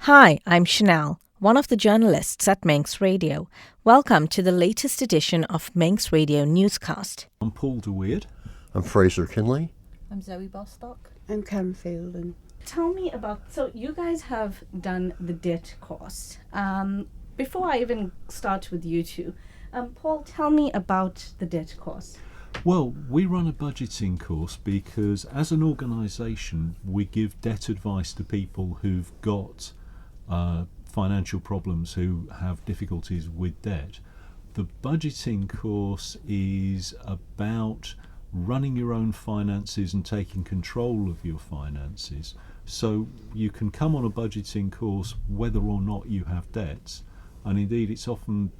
Hi, I'm Chanel, one of the journalists at Manx Radio. Welcome to the latest edition of Manx Radio Newscast. I'm Paul DeWeird. I'm Fraser Kinley. I'm Zoe Bostock. I'm Karen Fielding. Tell me about, so you guys have done the debt course. Before I even start with you two, Paul, tell me about the debt course. Well, we run a budgeting course because as an organisation we give debt advice to people who've got financial problems, who have difficulties with debt. The budgeting course is about running your own finances and taking control of your finances. So you can come on a budgeting course whether or not you have debts, and indeed it's often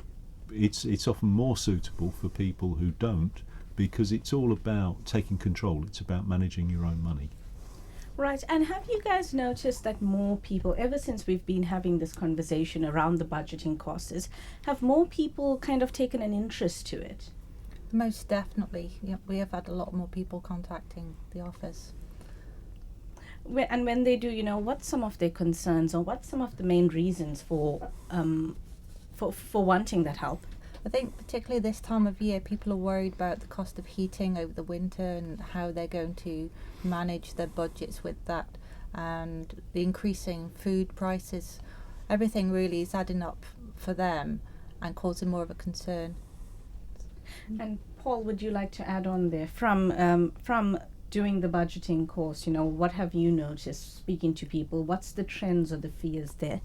more suitable for people who don't, because it's all about taking control. It's about managing your own money. Right, and have you guys noticed that more people, ever since we've been having this conversation around the budgeting courses, have more people kind of taken an interest to it? Most definitely. Yeah, we have had a lot more people contacting the office. And when they do, what's some of their concerns, or what's some of the main reasons for wanting that help? I think particularly this time of year, people are worried about the cost of heating over the winter and how they're going to manage their budgets with that, and the increasing food prices. Everything really is adding up for them and causing more of a concern. And Paul, would you like to add on there from doing the budgeting course? What have you noticed speaking to people? What's the trends or the fears there?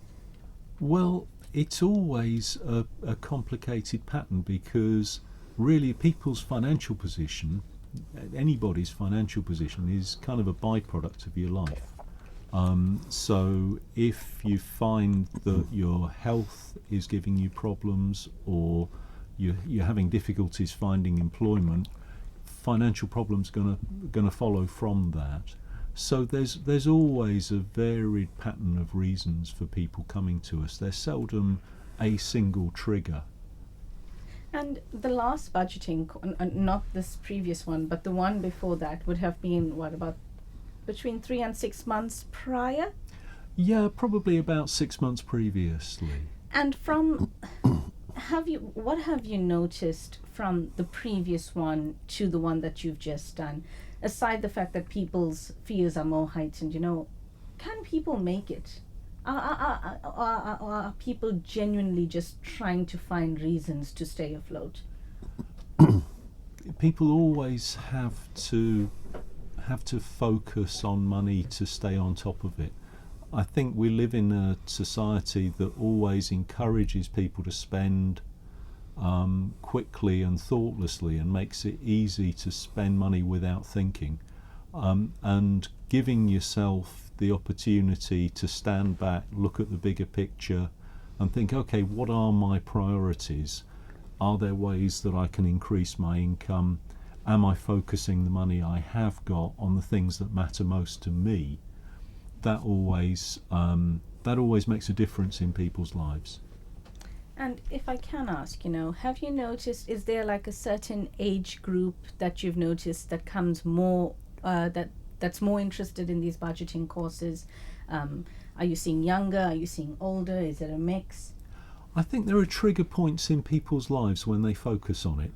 Well, it's always a complicated pattern, because really people's financial position, anybody's financial position, is kind of a byproduct of your life. So if you find that your health is giving you problems, or you're having difficulties finding employment, financial problems going to follow from that. So there's always a varied pattern of reasons for people coming to us. There's seldom a single trigger. And the last budgeting, not this previous one, but the one before that, would have been about between 3 and 6 months prior? Yeah, probably about 6 months previously. And from what have you noticed from the previous one to the one that you've just done? Aside the fact that people's fears are more heightened, can people make it? Are people genuinely just trying to find reasons to stay afloat? People always have to focus on money to stay on top of it. I think we live in a society that always encourages people to spend quickly and thoughtlessly, and makes it easy to spend money without thinking, and giving yourself the opportunity to stand back, look at the bigger picture and think, okay, what are my priorities? Are there ways that I can increase my income? Am I focusing the money I have got on the things that matter most to me? That always makes a difference in people's lives. And if I can ask, have you noticed, is there like a certain age group that you've noticed that comes more, that's more interested in these budgeting courses? Are you seeing younger? Are you seeing older? Is it a mix? I think there are trigger points in people's lives when they focus on it.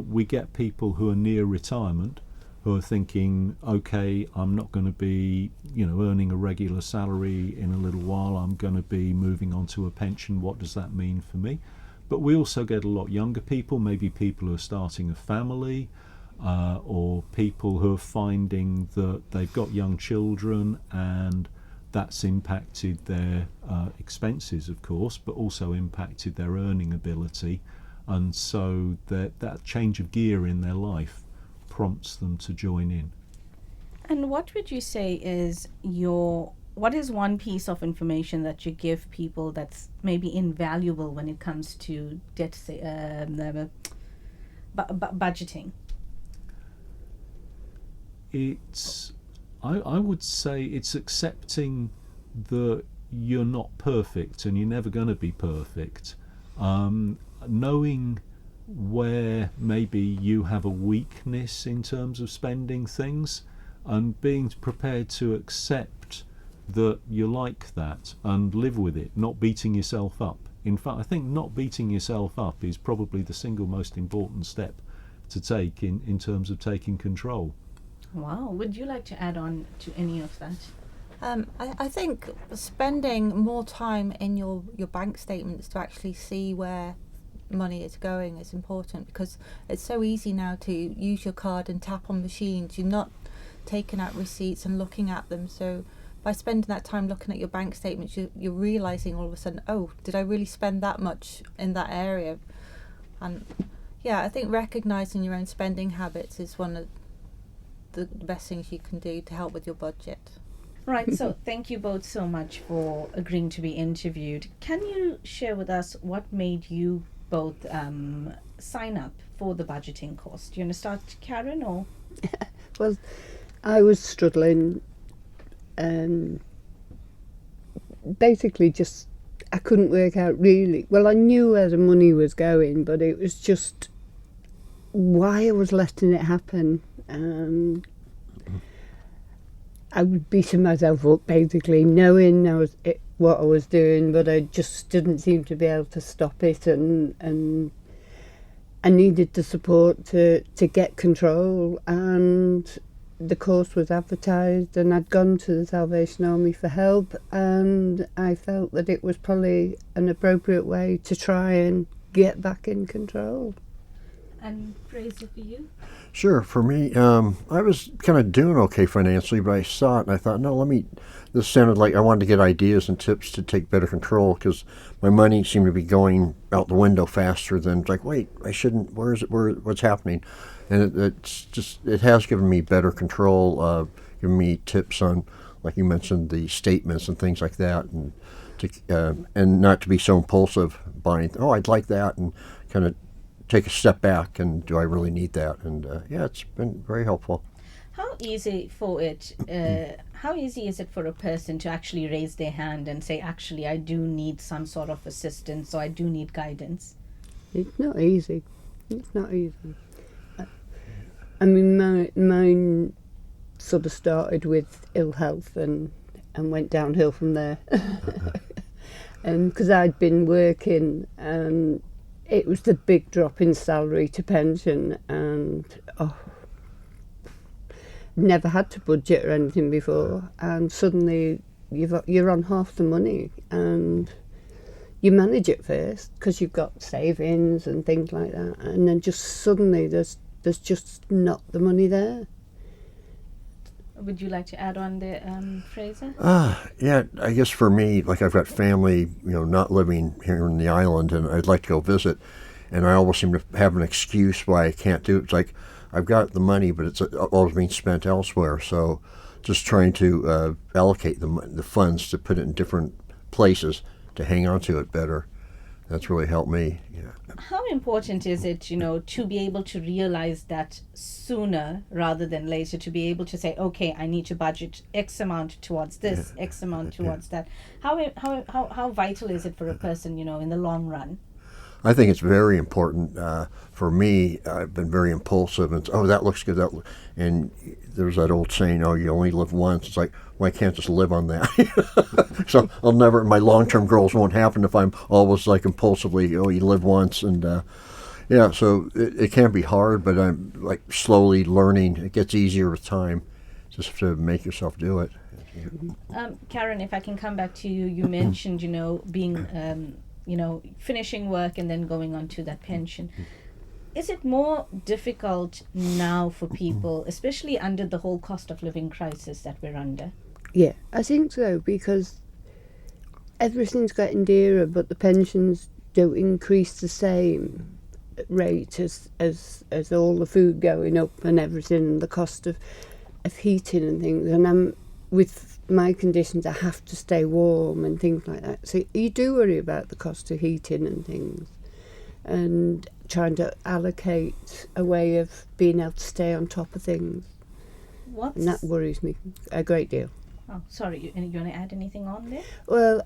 We get people who are near retirement, who are thinking, okay, I'm not going to be, earning a regular salary in a little while. I'm going to be moving on to a pension. What does that mean for me? But we also get a lot younger people, maybe people who are starting a family, or people who are finding that they've got young children, and that's impacted their expenses, of course, but also impacted their earning ability. And so that change of gear in their life prompts them to join in. And what would you say is what is one piece of information that you give people that's maybe invaluable when it comes to debt budgeting? I would say it's accepting that you're not perfect and you're never going to be perfect. Knowing where maybe you have a weakness in terms of spending things, and being prepared to accept that you like that and live with it, not beating yourself up. In fact, I think not beating yourself up is probably the single most important step to take in terms of taking control. Wow. Would you like to add on to any of that? I think spending more time in your bank statements to actually see where money is going is important, because it's so easy now to use your card and tap on machines. You're not taking out receipts and looking at them. So by spending that time looking at your bank statements, you're realizing all of a sudden, oh, did I really spend that much in that area? And yeah, I think recognizing your own spending habits is one of the best things you can do to help with your budget. Right, so thank you both so much for agreeing to be interviewed. Can you share with us what made you both sign up for the budgeting course? Do you want to start, Karen, or? Well, I was struggling, basically just, I couldn't work out really. Well, I knew where the money was going, but it was just why I was letting it happen. I was beating myself up, basically, knowing what I was doing, but I just didn't seem to be able to stop it, and I needed the support to get control. And the course was advertised, and I'd gone to the Salvation Army for help, and I felt that it was probably an appropriate way to try and get back in control. And Fraser, for you? Sure. For me, I was kind of doing okay financially, but I saw it and I thought, no, this sounded like I wanted to get ideas and tips to take better control, because my money seemed to be going out the window faster than, like, wait, I shouldn't, what's happening? And it has given me better control, given me tips on, like you mentioned, the statements and things like that, and not to be so impulsive buying, oh, I'd like that, and kind of take a step back and do I really need that? And yeah, it's been very helpful. How easy is it for a person to actually raise their hand and say, actually, I do need some sort of assistance, or I do need guidance? It's not easy. It's not easy. I mean, mine sort of started with ill health and went downhill from there. Because I'd been working, and it was the big drop in salary to pension, and never had to budget or anything before, and suddenly you're on half the money, and you manage it first because you've got savings and things like that, and then just suddenly there's just not the money there. Would you like to add on there, Fraser? Yeah, I guess for me, like, I've got family, not living here in the island, and I'd like to go visit, and I always seem to have an excuse why I can't do it. It's like, I've got the money, but it's always being spent elsewhere, so just trying to allocate the funds to put it in different places to hang on to it better. That's really helped me. Yeah. How important is it, to be able to realize that sooner rather than later, to be able to say, okay, I need to budget X amount towards this, X amount towards that? How vital is it for a person, in the long run? I think it's very important. For me, I've been very impulsive, and that looks good. And there's that old saying, oh, you only live once. It's like, well, I can't just live on that. So my long-term goals won't happen if I'm always like impulsively, oh, you live once. And yeah, so it can be hard, but I'm like slowly learning. It gets easier with time, just to make yourself do it. Karen, if I can come back to you, you mentioned, being, finishing work and then going on to that pension. Is it more difficult now for people, especially under the whole cost of living crisis that we're under? Yeah, I think so, because everything's getting dearer, but the pensions don't increase the same rate as all the food going up and everything, and the cost of heating and things. And with my conditions, I have to stay warm and things like that. So you do worry about the cost of heating and things, and trying to allocate a way of being able to stay on top of things. And that worries me a great deal. Oh, sorry, you want to add anything on there? Well,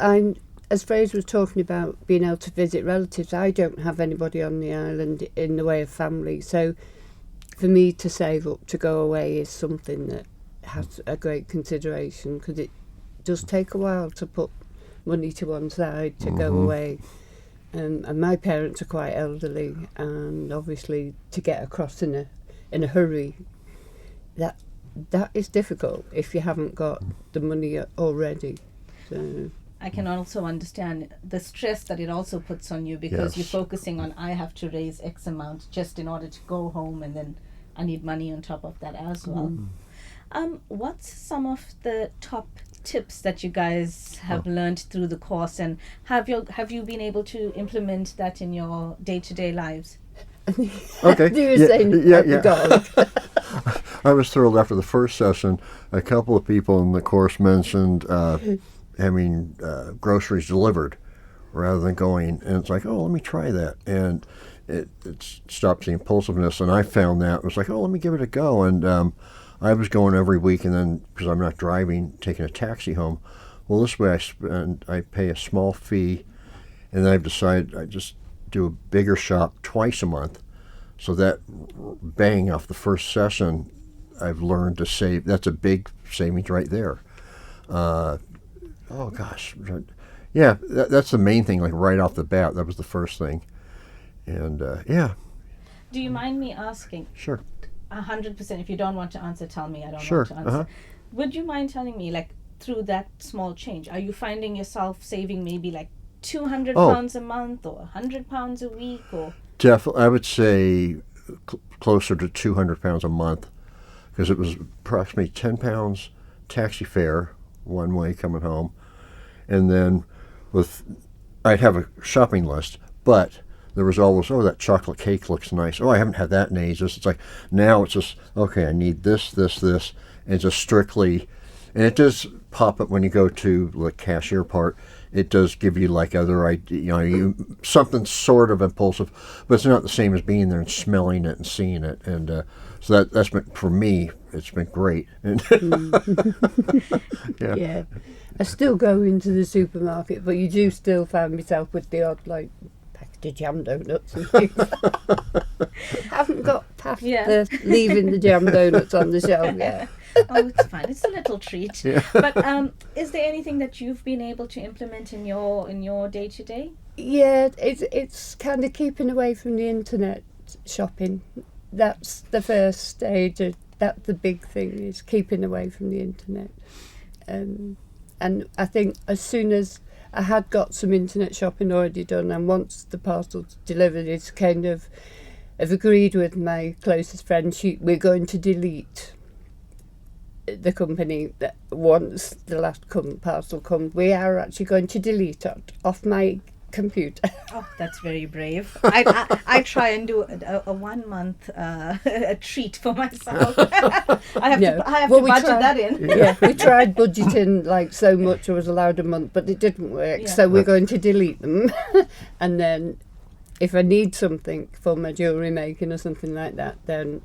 as Fraser was talking about being able to visit relatives, I don't have anybody on the island in the way of family. So for me to save up to go away is something that has a great consideration, because does take a while to put money to one side to go Mhm. away. And my parents are quite elderly, and obviously to get across in a hurry, that is difficult if you haven't got the money already. So I can also understand the stress that it also puts on you, because you're Yes. focusing on, I have to raise X amount just in order to go home, and then I need money on top of that as well. What's some of the top tips that you guys have learned through the course, and have you been able to implement that in your day-to-day lives? Okay. you were saying about the dog. I was thrilled after the first session. A couple of people in the course mentioned having groceries delivered rather than going, and it's like, oh, let me try that, and it stops the impulsiveness. And I found that it was like, oh, let me give it a go. And I was going every week, and then because I'm not driving, taking a taxi home. Well, this way I pay a small fee, and then I've decided I just do a bigger shop twice a month. So that bang off the first session, I've learned to save. That's a big savings right there. Oh gosh, yeah, that's the main thing. Like right off the bat, that was the first thing. And yeah, Do you mind me asking? sure. 100%. If you don't want to answer, tell me. I don't Sure, want to answer. uh-huh. Would you mind telling me, like, through that small change, are you finding yourself saving maybe like £200 a month, or £100 a week, or? Definitely, I would say closer to £200 a month, because it was approximately £10 taxi fare one way coming home, and then I'd have a shopping list, but there was always, oh, that chocolate cake looks nice. Oh, I haven't had that in ages. It's like, now it's just, okay, I need this, and just strictly, and it does pop up when you go to the cashier part. It does give you like other idea, something sort of impulsive, but it's not the same as being there and smelling it and seeing it. And so that's been, for me, it's been great. And yeah. Yeah. I still go into the supermarket, but you do still find myself with the odd, like, packet of jam donuts and things. Haven't got past the leaving the jam donuts on the shelf yet. Oh, it's fine. It's a little treat. Yeah. But is there anything that you've been able to implement in your day-to-day? Yeah, it's kind of keeping away from the internet shopping. That's the first stage. That's the big thing, is keeping away from the internet. And I think as soon as I had got some internet shopping already done, and once the parcel's delivered, it's kind of, I've agreed with my closest friend, we're going to delete the company that once the last parcel comes, we are actually going to delete it off my computer. Oh, that's very brave. I try and do a 1 month a treat for myself. I have to budget that in. Yeah, we tried budgeting like so much I was allowed a month, but it didn't work. Yeah. So we're going to delete them, and then if I need something for my jewellery making or something like that, then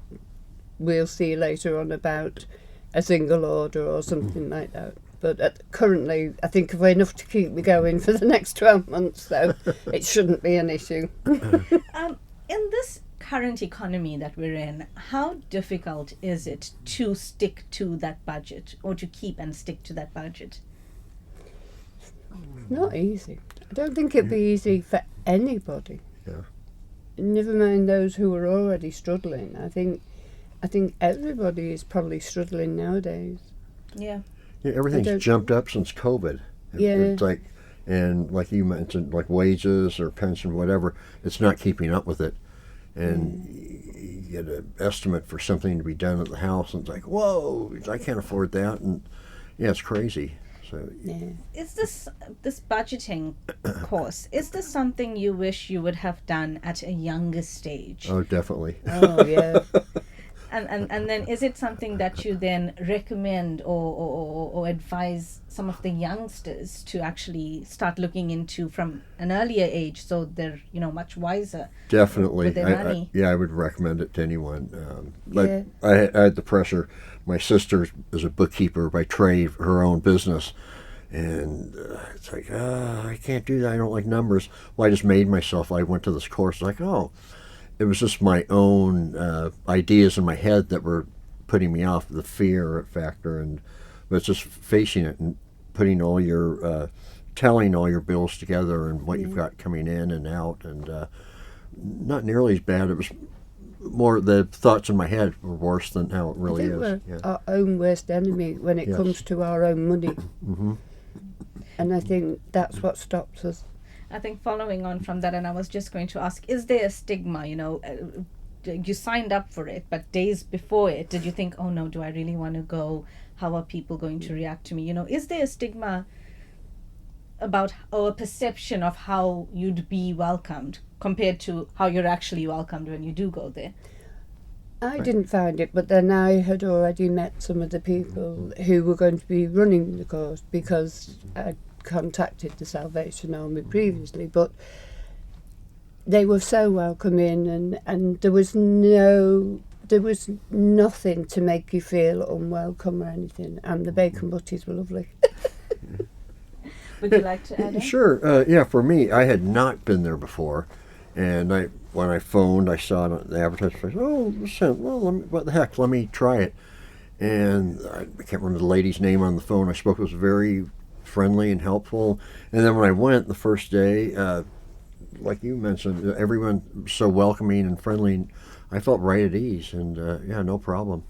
we'll see later on about a single order or something like that. But currently, I think I've enough to keep me going for the next 12 months, so it shouldn't be an issue. In this current economy that we're in, how difficult is it to stick to that budget, or to keep and stick to that budget? Not easy. I don't think it'd be easy for anybody. Yeah. Never mind those who are already struggling. I think everybody is probably struggling nowadays. Yeah. Yeah, everything's jumped up since COVID. It's like, and like you mentioned, like wages or pension, whatever, it's not keeping up with it. And you get an estimate for something to be done at the house, and it's like, whoa, I can't afford that. And yeah, it's crazy. So Yeah. Is this budgeting course, is this something you wish you would have done at a younger stage? oh, definitely. Oh, yeah. And then is it something that you then recommend or advise some of the youngsters to actually start looking into from an earlier age, so they're much wiser? Definitely. With their money. I would recommend it to anyone. But Yeah. I had the pressure. My sister is a bookkeeper by trade, her own business. And it's like, I can't do that. I don't like numbers. Well, I just made myself. I went to this course. Like, oh, it was just my own ideas in my head that were putting me off, the fear factor. But it's just facing it. And putting all your tallying all your bills together and what you've got coming in and out, and not nearly as bad. It was more the thoughts in my head were worse than how it really I think is. we're our own worst enemy when it Yes. comes to our own money. Mm-hmm. And I think that's what stops us. I think following on from that, and I was just going to ask, is there a stigma, you signed up for it, but days before it, did you think, oh no, do I really want to go? How are people going to react to me? Is there a stigma about, or a perception of how you'd be welcomed compared to how you're actually welcomed when you do go there? I didn't find it, but then I had already met some of the people who were going to be running the course because I'd contacted the Salvation Army previously, but they were so welcoming, and there was nothing to make you feel unwelcome or anything, and the bacon butties were lovely. Would you like to add in? Sure. Yeah, for me, I had not been there before, and when I phoned, I saw it on the advertisement. I said, "Oh, listen, well, what the heck? Let me try it." And I can't remember the lady's name on the phone. I spoke. It was very friendly and helpful. And then when I went the first day, like you mentioned, everyone was so welcoming and friendly. I felt right at ease, and yeah, no problem.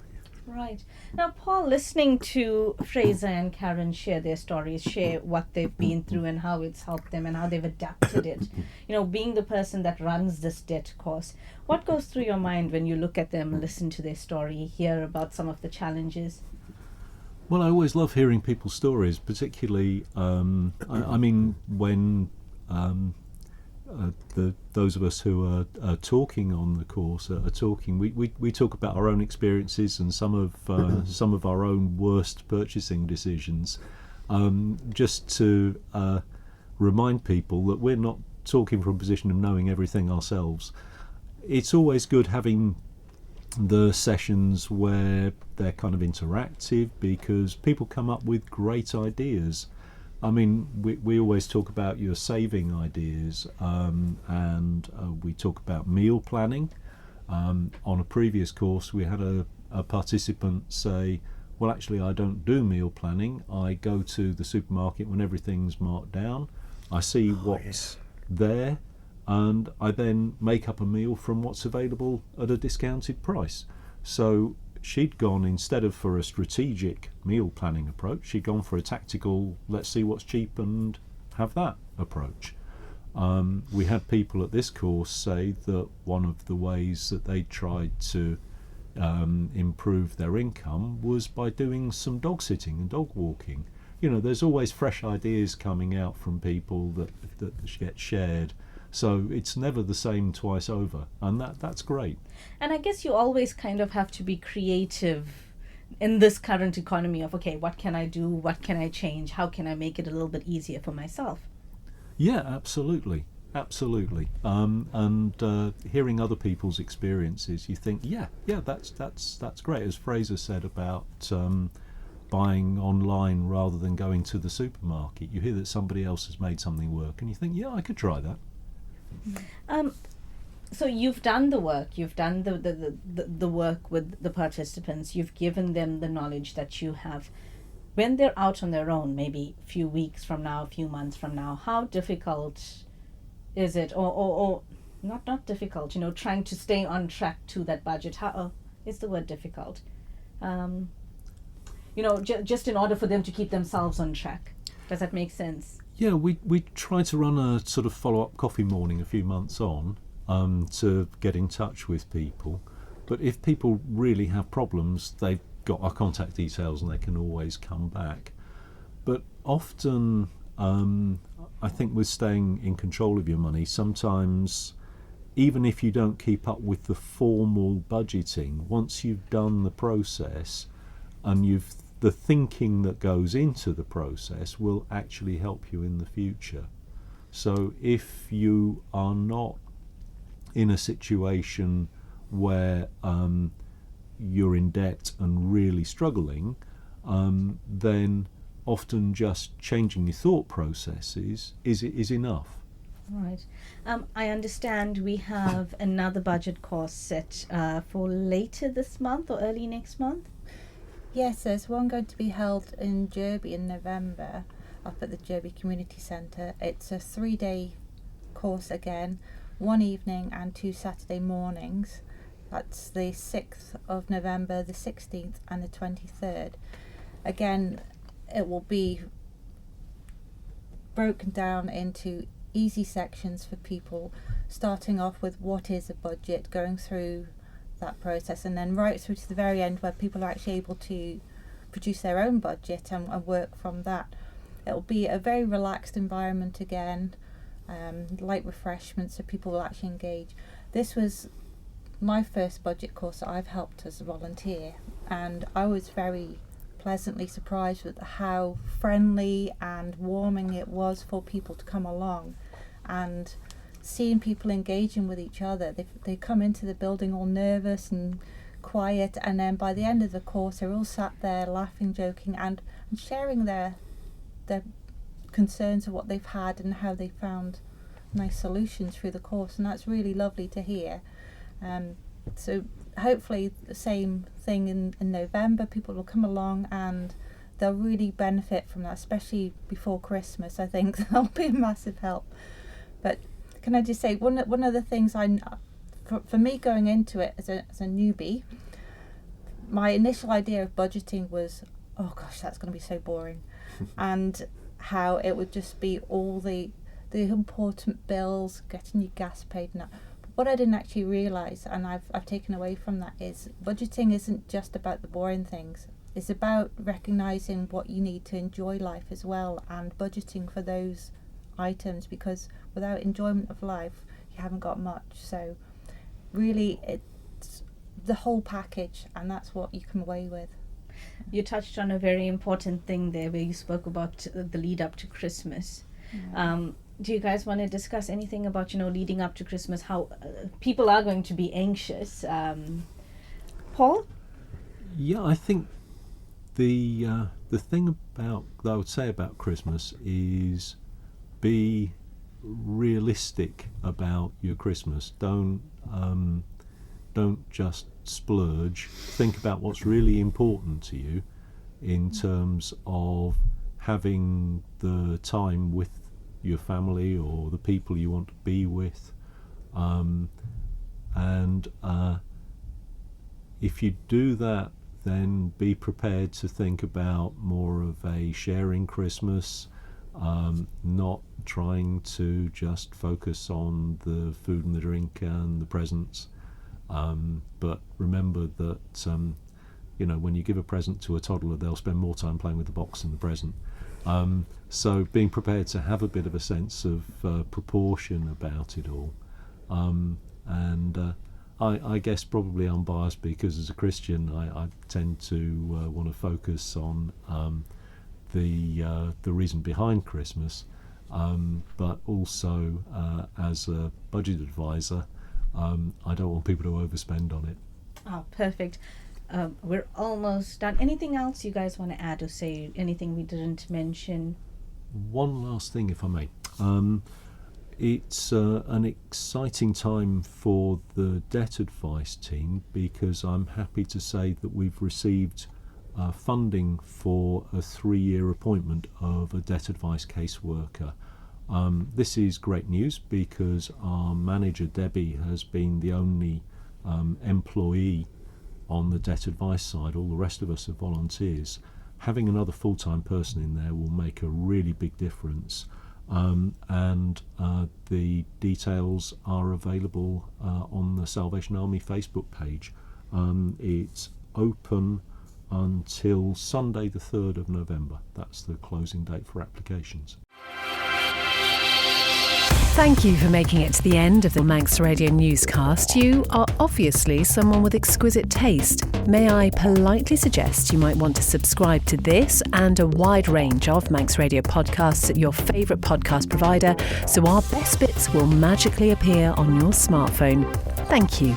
Right. Now, Paul, listening to Fraser and Karen share their stories, share what they've been through and how it's helped them and how they've adapted it, being the person that runs this debt course, what goes through your mind when you look at them, listen to their story, hear about some of the challenges? Well, I always love hearing people's stories, particularly, I mean, when those of us who are talking on the course are talking, we talk about our own experiences and some of our own worst purchasing decisions, just to remind people that we're not talking from a position of knowing everything ourselves. It's always good having the sessions where they're kind of interactive, because people come up with great ideas. I mean, we always talk about your saving ideas, and we talk about meal planning. On a previous course, we had a participant say, well, actually, I don't do meal planning. I go to the supermarket when everything's marked down. I see what's there, and I then make up a meal from what's available at a discounted price. So she'd gone, instead of for a strategic meal planning approach, she'd gone for a tactical, let's see what's cheap and have that approach. We had people at this course say that one of the ways that they tried to improve their income was by doing some dog sitting and dog walking. There's always fresh ideas coming out from people that get shared. So it's never the same twice over, and that's great. And I guess you always kind of have to be creative in this current economy of, okay, what can I do? What can I change? How can I make it a little bit easier for myself? Yeah, absolutely. And hearing other people's experiences, you think, yeah, that's great. As Fraser said about buying online rather than going to the supermarket, you hear that somebody else has made something work, and you think, yeah, I could try that. So you've done the work, you've done the work with the participants, you've given them the knowledge that you have. When they're out on their own, maybe a few weeks from now, a few months from now, how difficult is it, or not difficult, trying to stay on track to that budget? How is the word difficult? Just in order for them to keep themselves on track. Does that make sense? Yeah, we try to run a sort of follow-up coffee morning a few months on to get in touch with people. But if people really have problems, they've got our contact details and they can always come back. But often, I think with staying in control of your money, sometimes, even if you don't keep up with the formal budgeting, once you've done the process and the thinking that goes into the process will actually help you in the future. So if you are not in a situation where you're in debt and really struggling, then often just changing your thought processes is enough. Right. I understand we have another budget course set for later this month or early next month. Yes, there's one going to be held in Derby in November, up at the Derby Community Centre. It's a 3-day course again, 1 evening and 2 Saturday mornings. That's the 6th of November, the 16th and the 23rd. Again, it will be broken down into easy sections for people, starting off with what is a budget, going through that process, and then right through to the very end where people are actually able to produce their own budget and work from that. It'll be a very relaxed environment again, light refreshments so people will actually engage. This was my first budget course that I've helped as a volunteer, and I was very pleasantly surprised with how friendly and warming it was for people to come along, and seeing people engaging with each other. They come into the building all nervous and quiet, and then by the end of the course they're all sat there laughing, joking and sharing their concerns of what they've had and how they found nice solutions through the course, and that's really lovely to hear. So hopefully the same thing in November. People will come along and they'll really benefit from that, especially before Christmas. I think that'll be a massive help. But can I just say, one of the things for me going into it as a newbie, my initial idea of budgeting was, oh gosh, that's going to be so boring, and how it would just be all the important bills, getting your gas paid and that. What I didn't actually realise, and I've taken away from that, is budgeting isn't just about the boring things. It's about recognising what you need to enjoy life as well, and budgeting for those items, because without enjoyment of life you haven't got much. So really it's the whole package, and that's what you come away with. You touched on a very important thing there where you spoke about the lead up to Christmas. Do you guys want to discuss anything about, leading up to Christmas, how people are going to be anxious? Paul? Yeah, I think the thing that I would say about Christmas is be realistic about your Christmas. Don't just splurge. Think about what's really important to you in terms of having the time with your family or the people you want to be with, and if you do that, then be prepared to think about more of a sharing Christmas, not trying to just focus on the food and the drink and the presents, but remember that when you give a present to a toddler, they'll spend more time playing with the box than the present. So being prepared to have a bit of a sense of proportion about it all. And I guess probably I'm biased because as a Christian I tend to want to focus on the reason behind Christmas, but also as a budget advisor, I don't want people to overspend on it. Oh, perfect. We're almost done. Anything else you guys want to add or say? Anything we didn't mention? One last thing, if I may. It's an exciting time for the debt advice team, because I'm happy to say that we've received funding for a 3-year appointment of a debt advice caseworker. This is great news because our manager Debbie has been the only employee on the debt advice side. All the rest of us are volunteers. Having another full-time person in there will make a really big difference, and the details are available on the Salvation Army Facebook page. It's open until Sunday the 3rd of November. That's the closing date for applications. Thank you for making it to the end of the Manx Radio Newscast. You are obviously someone with exquisite taste. May I politely suggest you might want to subscribe to this and a wide range of Manx Radio podcasts at your favourite podcast provider, so our best bits will magically appear on your smartphone. Thank you.